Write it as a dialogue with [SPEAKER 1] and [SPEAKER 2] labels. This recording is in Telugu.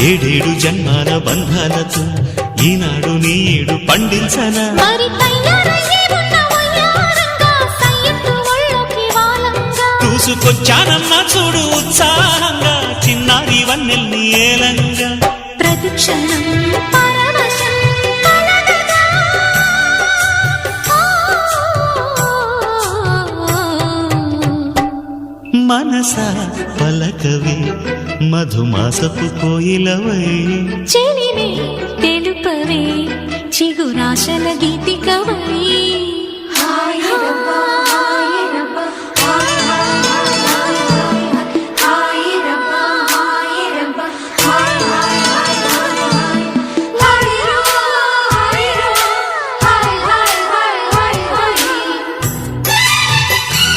[SPEAKER 1] ఏడేడు జన్మాల బంధాలతో ఈనాడు నీడు పండించనా
[SPEAKER 2] మరి తయారయ్యే ఉన్న వయ్యారంగా సయ్యత్తు ఒళ్ళోకి వాలంగా
[SPEAKER 1] చూసుకొచ్చానమ్మా చూడు ఉత్సాహంగా చిన్నారి వన్నెల్ని ఏలంగా
[SPEAKER 2] ప్రతిక్షణం పరవశం కలగగా
[SPEAKER 1] మనసా పలకవే మధుమాసపు కోయిలవై
[SPEAKER 2] చెలివే తెలుపవే చిగురాశల గీతికవై